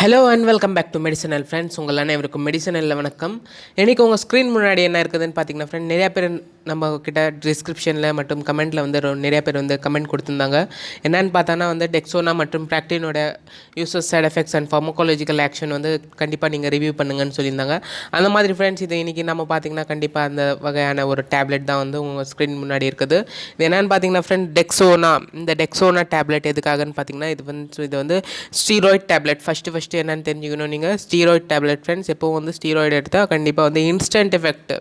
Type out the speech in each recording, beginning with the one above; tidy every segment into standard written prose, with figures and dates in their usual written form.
Hello and welcome back to medicinal friends. உங்கள் அனைவருக்கும் மெடிசனலில் வணக்கம். இன்றைக்கி உங்கள் ஸ்க்ரீன் முன்னாடி என்ன இருக்குதுன்னு பார்த்தீங்கன்னா ஃப்ரெண்ட், நிறையா பேர் நம்ம கிட்ட டிஸ்கிரிப்ஷனில் மற்றும் கமெண்ட்டில் வந்து நிறையா பேர் வந்து கமெண்ட் கொடுத்துருந்தாங்க. என்னென்னு பார்த்தோன்னா வந்து டெக்ஸோனா மற்றும் ப்ராக்டினோட uses, side effects and pharmacological action வந்து கண்டிப்பாக நீங்கள் ரிவ்யூ பண்ணுங்கன்னு சொல்லியிருந்தாங்க. அந்த மாதிரி ஃப்ரெண்ட்ஸ், இது இன்றைக்கி நம்ம பார்த்திங்கன்னா கண்டிப்பாக அந்த வகையான ஒரு டேப்லெட் தான் வந்து உங்கள் ஸ்க்ரீன் முன்னாடி இருக்குது. இது என்னென்னு பார்த்தீங்கன்னா ஃப்ரெண்ட், டெக்ஸோனா. இந்த டெக்ஸோனா டேப்லெட் எதுக்காகன்னு பார்த்தீங்கன்னா இது வந்து ஸ்டீராய்ட் டேப்லெட். ஃபஸ்ட்டு என்னென்னு தெரிஞ்சுக்கணும். நீங்கள் ஸ்டீராய்ட் டேப்லெட் ஃப்ரெண்ட்ஸ், எப்போவும் வந்து ஸ்டீராய்டு எடுத்தால் கண்டிப்பாக வந்து இன்ஸ்டன்ட் எஃபெக்ட்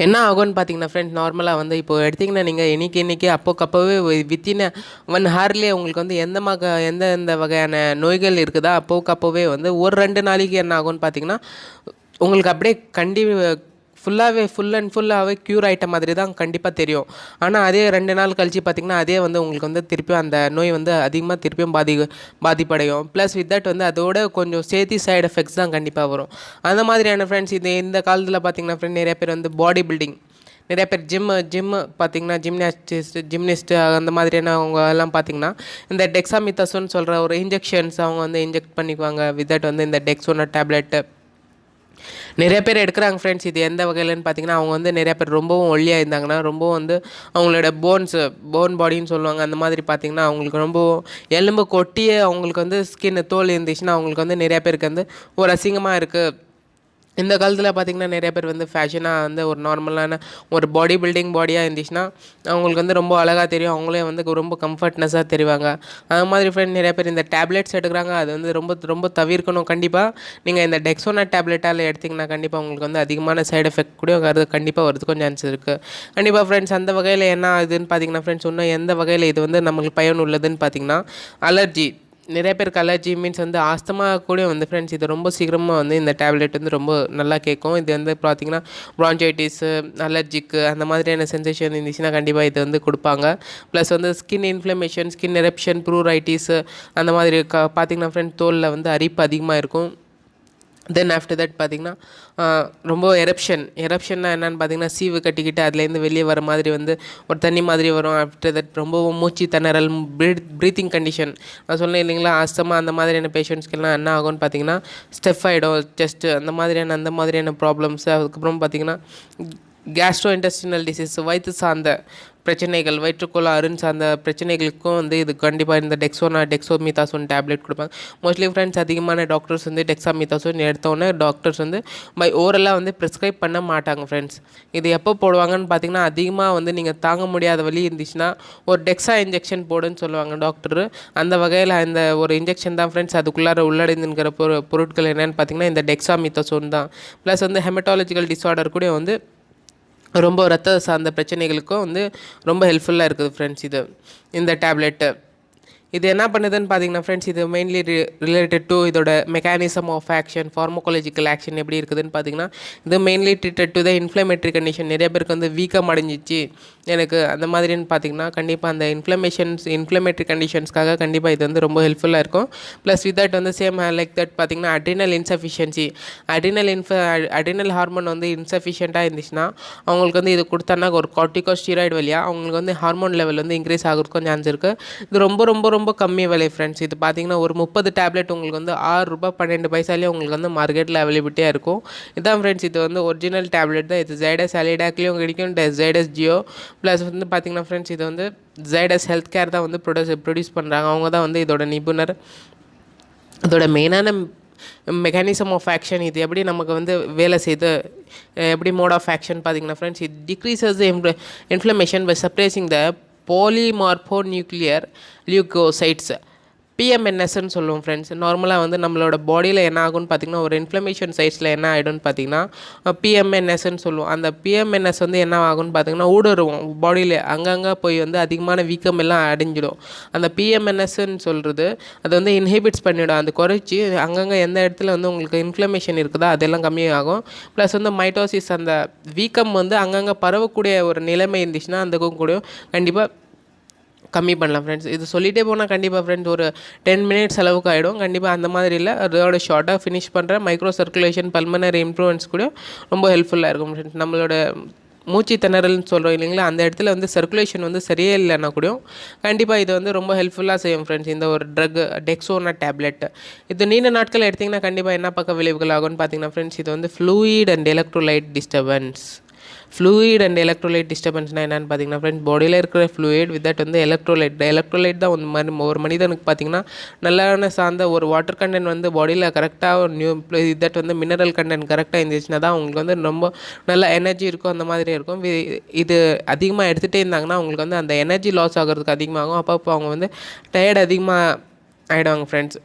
என்ன ஆகும்னு பார்த்தீங்கன்னா ஃப்ரெண்ட்ஸ், நார்மலாக வந்து இப்போ எடுத்திங்கன்னா நீங்கள் இன்றைக்கி அப்போவே வித்தின் 1 ஹவர்லேயே உங்களுக்கு வந்து எந்த வகையான நோய்கள் இருக்குதா அப்போவே வந்து ஒரு 2 நாளைக்கு என்ன ஆகும்னு பார்த்தீங்கன்னா உங்களுக்கு அப்படியே ஃபுல்லாகவே க்யூர் ஆகிட்ட மாதிரி தான் கண்டிப்பாக தெரியும். ஆனால் அதே 2 நாள் கழிச்சு பார்த்திங்கன்னா அதே வந்து உங்களுக்கு வந்து திருப்பியும் அந்த நோய் வந்து அதிகமாக திருப்பியும் பாதிப்படையும். ப்ளஸ் வித் தட் வந்து அதோட கொஞ்சம் சேர்த்து சைடு எஃபெக்ட்ஸ் தான் கண்டிப்பாக வரும். அந்த மாதிரியான ஃப்ரெண்ட்ஸ், இந்த காலத்தில் பார்த்திங்கன்னா ஃப்ரெண்ட், நிறைய பேர் வந்து பாடி பில்டிங், நிறைய பேர் ஜிம் பார்த்திங்கன்னா ஜிம்னிஸ்ட்டு அந்த மாதிரியான அவங்க எல்லாம் பார்த்திங்கன்னா இந்த டெக்ஸாமித்தாசோன் சொல்கிற ஒரு இன்ஜெக்ஷன்ஸ் அவங்க வந்து இன்ஜெக்ட் பண்ணிக்குவாங்க. வித் தட் வந்து இந்த டெக்ஸோனா டேப்லெட்டு நிறைய பேர் எடுக்கிறாங்க ஃப்ரெண்ட்ஸ். இது எந்த வகையிலன்னு பார்த்தீங்கன்னா, அவங்க வந்து நிறைய பேர் ரொம்பவும் ஒல்லியாக இருந்தாங்கன்னா, ரொம்பவும் வந்து அவங்களோட போன் பாடின்னு சொல்லுவாங்க. அந்த மாதிரி பார்த்திங்கன்னா அவங்களுக்கு ரொம்ப எலும்பு கொட்டியே அவங்களுக்கு வந்து தோல் இருந்துச்சுன்னா அவங்களுக்கு வந்து நிறைய பேருக்கு வந்து ஒரு அசிங்கமாக இருக்குது. இந்த காலத்தில் பார்த்திங்கன்னா நிறைய பேர் வந்து ஃபேஷனாக வந்து ஒரு நார்மலான ஒரு பாடி பில்டிங் பாடியாக இருந்துச்சுன்னா அவங்களுக்கு வந்து ரொம்ப அழகாக தெரியும். அவங்களே வந்து ரொம்ப கம்ஃபர்ட்னஸாக தெரிவாங்க. அது மாதிரி ஃப்ரெண்ட், நிறைய பேர் இந்த டேப்லெட்ஸ் எடுக்கிறாங்க. அது வந்து ரொம்ப தவிர்க்கணும். கண்டிப்பாக நீங்கள் இந்த டெக்ஸோனா டேப்லெட்டால் எடுத்திங்கன்னா கண்டிப்பாக உங்களுக்கு வந்து அதிகமான சைடு எஃபெக்ட் கூட அது கண்டிப்பாக வரதுக்கும் சான்ஸ் இருக்குது. கண்டிப்பாக ஃப்ரெண்ட்ஸ், அந்த வகையில் என்ன ஆகுதுன்னு பார்த்திங்கன்னா ஃப்ரெண்ட்ஸ், இன்னும் எந்த வகையில் இது வந்து நம்மளுக்கு பயனுள்ளதுன்னு பார்த்திங்கன்னா, அலர்ஜி. நிறைய பேருக்கு அலர்ஜி மீன்ஸ் வந்து ஆஸ்தமா கூட வந்து ஃப்ரெண்ட்ஸ், இது ரொம்ப சீக்கிரமாக வந்து இந்த டேப்லெட் வந்து ரொம்ப நல்லா கேட்கும். இது வந்து பார்த்திங்கன்னா ப்ரான்ச்சைட்டிஸு, அலர்ஜிக்கு அந்த மாதிரியான சென்சேஷன் இருந்துச்சுன்னா கண்டிப்பாக இது வந்து கொடுப்பாங்க. ப்ளஸ் வந்து ஸ்கின் இன்ஃப்ளமேஷன், ஸ்கின் எரப்ஷன், ப்ரூரைட்டிஸு அந்த மாதிரி பார்த்திங்கன்னா ஃப்ரெண்ட், தோலில் வந்து அரிப்பு அதிகமாக இருக்கும். தென் ஆஃப்டர் தட் பார்த்திங்கன்னா ரொம்ப எரப்ஷன்னா என்னென்னு பார்த்திங்கன்னா, சீவு கட்டிக்கிட்டு அதுலேருந்து வெளியே வர மாதிரி வந்து ஒரு தண்ணி மாதிரி வரும். ஆஃப்டர் தட் ரொம்ப மூச்சு திணறல், ப்ரீத்திங் கண்டிஷன் நான் சொன்னேன் இல்லைங்களா, ஆஸ்தமா அந்த மாதிரியான பேஷண்ட்ஸ்க்கெல்லாம் என்ன ஆகும்னு பார்த்திங்கன்னா ஸ்டெஃப் ஆகிடும் செஸ்ட்டு, அந்த மாதிரியான ப்ராப்ளம்ஸு. அதுக்கப்புறம் பார்த்திங்கன்னா கேஸ்ட்ரோ இன்டெஸ்டினல் டிசீஸ், வயிற்று சார்ந்த பிரச்சனைகள், வயிற்றுக்கோளாறுன்னு சார்ந்த பிரச்சனைகளுக்கும் வந்து இது கண்டிப்பாக இந்த டெக்ஸோமித்தாசோன் டேப்லெட் கொடுப்பாங்க. மோஸ்ட்லி ஃப்ரெண்ட்ஸ், அதிகமான டாக்டர்ஸ் வந்து டெக்ஸாமித்தாசோன் எடுத்தோன்னே டாக்டர்ஸ் வந்து பை ஓரலாக வந்து ப்ரிஸ்கிரைப் பண்ண மாட்டாங்க ஃப்ரெண்ட்ஸ். இது எப்போ போடுவாங்கன்னு பார்த்திங்கன்னா, அதிகமாக வந்து நீங்கள் தாங்க முடியாத வலி இருந்துச்சுன்னா ஒரு டெக்ஸா இன்ஜெக்ஷன் போடுன்னு சொல்லுவாங்க டாக்டரு. அந்த வகையில் இந்த ஒரு இன்ஜெக்ஷன் தான் ஃப்ரெண்ட்ஸ், அதுக்குள்ளார உள்ளடைந்துங்கிற பொருட்கள் என்னென்னு பார்த்திங்கன்னா இந்த டெக்ஸாமித்தாசோன் தான். ப்ளஸ் வந்து ஹெமட்டாலஜிக்கல் டிஸார்டர் கூட வந்து ரொம்ப ரத்த சார்ந்த பிரச்சனைகளுக்கும் வந்து ரொம்ப ஹெல்ப்ஃபுல்லாக இருக்குது ஃப்ரெண்ட்ஸ். இந்த டேப்லெட்டு இது என்ன பண்ணுதுன்னு பார்த்தீங்கன்னா ஃப்ரெண்ட்ஸ், இது மெயின்லி ரிலேட்டட் டு இதோட mechanism of action, pharmacological action எப்படி இருக்குதுன்னு பார்த்தீங்கன்னா, இது mainly treated to the inflammatory condition. நிறைய பேருக்கு வந்து வீக்கம் அடைஞ்சிச்சு எனக்கு அந்த மாதிரின்னு பார்த்தீங்கன்னா கண்டிப்பாக அந்த இன்ஃப்ளமேட்டரி கண்டிஷன்ஸ்க்காக கண்டிப்பாக இது வந்து ரொம்ப ஹெல்ப்ஃபுல்லாக இருக்கும். ப்ளஸ் வித் தட் வந்து சேம் லைக் தட் பார்த்திங்கன்னா அட்ரினல் இன்சஃபிஷியன்சி, அட்ரினல் ஹார்மோன் வந்து இன்சஃபிஷியண்ட்டாக இருந்துச்சுன்னா அவங்களுக்கு வந்து இது கொடுத்தானா ஒரு கார்டிகோஸ்டெராய்டு வழியாக அவங்களுக்கு வந்து ஹார்மோன் லெவல் வந்து இன்க்ரீஸ் ஆகிறதுக்கும் சான்ஸ் இருக்குது. இது ரொம்ப கம்மி விலை ஃப்ரெண்ட்ஸ். இது பார்த்திங்கன்னா ஒரு 30 டேப்லெட் உங்களுக்கு வந்து ₹6.12 உங்களுக்கு வந்து மார்க்கெட்டில் அவைலபிலிட்டியாக இருக்கும். இதுதான் ஃப்ரெண்ட்ஸ், இது வந்து ஒரிஜினல் டேப்லெட் தான். இது ஜைடஸ் அலிடாக்லேயும் கிடைக்கும், ஜைடஸ் ஜியோ. ப்ளஸ் வந்து பார்த்திங்கன்னா ஃப்ரெண்ட்ஸ், இது வந்து ஜைடஸ் ஹெல்த் கேர் தான் வந்து ப்ரொடியூஸ் பண்ணுறாங்க. அவங்க தான் வந்து இதோட நிபுணர். இதோட மெயினான மெக்கானிசம் ஆஃப் ஆக்ஷன், இது எப்படி நமக்கு வந்து வேலை செய்து, எப்படி மோட் ஆஃப் ஆக்ஷன் பார்த்திங்கன்னா friends, it decreases the inflammation by suppressing the polymorphonuclear leukocytes, PMNSன்னு சொல்லுவோம் ஃப்ரெண்ட்ஸ். நார்மலாக வந்து நம்மளோட பாடியில் என்ன ஆகும்னு பார்த்திங்கன்னா, ஒரு இன்ஃப்ளமேஷன் சைட்ஸில் என்ன ஆகிடும்னு பார்த்திங்கன்னா PMNSன்னு சொல்லுவோம். அந்த PMNS வந்து என்ன ஆகும்னு பார்த்திங்கன்னா ஊடுருவோம் பாடியில், அங்கங்கே போய் வந்து அதிகமான வீக்கம் எல்லாம் அடைஞ்சிடும். அந்த PMNSன்னு சொல்கிறது அது வந்து இன்ஹிபிட்ஸ் பண்ணிவிடும். அது குறைச்சி அங்கங்கே எந்த இடத்துல வந்து உங்களுக்கு இன்ஃப்ளமேஷன் இருக்குதோ அதெல்லாம் கம்மியாகும். ப்ளஸ் வந்து மைட்டோசிஸ், அந்த வீக்கம் வந்து அங்கங்கே பரவக்கூடிய ஒரு நிலைமை இருந்துச்சுன்னா அதுக்கும் கூட கண்டிப்பாக கம்மி பண்ணலாம் ஃப்ரெண்ட்ஸ். இது சொல்லிகிட்டே போனால் கண்டிப்பாக ஃப்ரெண்ட்ஸ் ஒரு 10 மினிட்ஸ் அளவுக்கு ஆகிடும். கண்டிப்பாக அந்த மாதிரி இல்லை, அதோட ஷார்ட்டாக ஃபினிஷ் பண்ணுற மைக்ரோ சர்க்குலேஷன், பல்மனரி இம்ப்ரூவ்மெண்ட்ஸ் கூட ரொம்ப ஹெல்ப்ஃபுல்லாக இருக்கும் ஃப்ரெண்ட்ஸ். நம்மளோட மூச்சு திணறல்னு சொல்கிறோம் இல்லைங்களா, அந்த இடத்துல வந்து சர்க்குலேஷன் வந்து சரியே இல்லைன்னா கூட கண்டிப்பாக இது வந்து ரொம்ப ஹெல்ப்ஃபுல்லாக செய்யும் ஃப்ரெண்ட்ஸ். இந்த ஒரு ட்ரக் டெக்ஸோனா டேப்லெட் இது நீண்ட நாட்கள் எடுத்திங்கன்னா கண்டிப்பாக என்ன பக்க விளைவுகள் ஆகும்னு பார்த்தீங்கன்னா ஃப்ரெண்ட்ஸ், இது வந்து fluid and electrolyte disturbance. Fluid and electrolyte டிஸ்டர்பன்ஸ்னால் என்னென்னு பார்த்தீங்கன்னா ஃப்ரெண்ட்ஸ், பாடியில் இருக்கிற ஃப்ளூயிட் வித் தட் வந்து எலக்ட்ரோலைட் தான் ஒரு மனிதனுக்கு பார்த்தீங்கன்னா நல்லான சார்ந்த ஒரு வாட்டர் கண்டென்ட் வந்து பாடியில் கரெக்டாக ஒரு தட் வந்து மினரல் கண்டென்ட் கரெக்டாக இருந்துச்சுன்னா தான் அவங்களுக்கு வந்து ரொம்ப நல்ல எனர்ஜி இருக்கும், அந்த மாதிரி இருக்கும். இது அதிகமாக எடுத்துகிட்டே இருந்தாங்கன்னா அவங்களுக்கு வந்து அந்த எனர்ஜி லாஸ் ஆகிறதுக்கு அதிகமாகும். அப்போ அவங்க வந்து டயர்ட் அதிகமாக ஆகிடுவாங்க ஃப்ரெண்ட்ஸ்.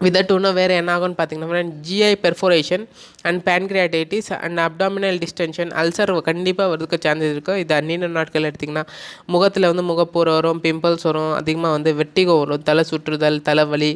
விதட் இன்னும் வேறு என்ன ஆகும்னு பார்த்தீங்கன்னா friend, GI perforation and pancreatitis and abdominal distension, ulcer கண்டிப்பாக வரதுக்கு சான்சஸ் இருக்குது. இது நீண்ட நாட்கள் எடுத்திங்கன்னா முகத்தில் வந்து முகப்பூர் வரும், பிம்பிள்ஸ் வரும், அதிகமாக வந்து வெட்டிகோ வரும், தலை சுற்றுதல், தலைவலி,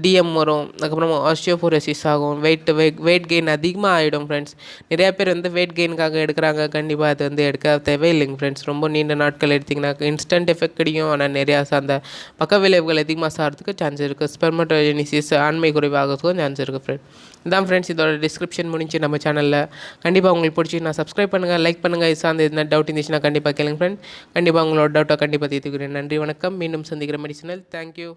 டிஎம் வரும், அதுக்கப்புறம் ஆஸ்டியோபோரோசிஸ் ஆகும், வெயிட் கெயின் அதிகமாக ஆகிடும் ஃப்ரெண்ட்ஸ். நிறையா பேர் வந்து வெயிட் கெயினுக்காக எடுக்கிறாங்க, கண்டிப்பாக அது வந்து எடுக்க தேவையில்லைங்க ஃப்ரெண்ட்ஸ். ரொம்ப நீண்ட நாட்கள் எடுத்திங்கன்னா இன்ஸ்டன்ட் எஃபெக்ட் கிடைக்கும், ஆனால் நிறையா அந்த பக்க விளைவுகள் அதிகமாக சாகிறதுக்கு சான்ஸ் இருக்குது. ஸ்பெர்மட்டோஜெனிசிஸ் ஆண்மை குறைவாகிறதுக்கும் சான்ஸ் இருக்குது ஃப்ரெண்ட். இதான் ஃப்ரெண்ட்ஸ் இதோட டிஸ்கிரிப்ஷன் முடிஞ்சு நம்ம சேனலில். கண்டிப்பாக உங்களுக்கு பிடிச்சி நான் சப்ஸ்கிரைப் பண்ணுங்கள், லைக் பண்ணுங்கள். இது சார்ந்த எதுனா டவுட் இருந்துச்சுன்னா கண்டிப்பாக கேளுங்க ஃப்ரெண்ட். கண்டிப்பாக உங்களோட டவுட்டை கண்டிப்பாக தீர்த்துக்கிறேன். நன்றி, வணக்கம். மீண்டும் சந்திக்கிற மெடிசனல். தேங்க்யூ.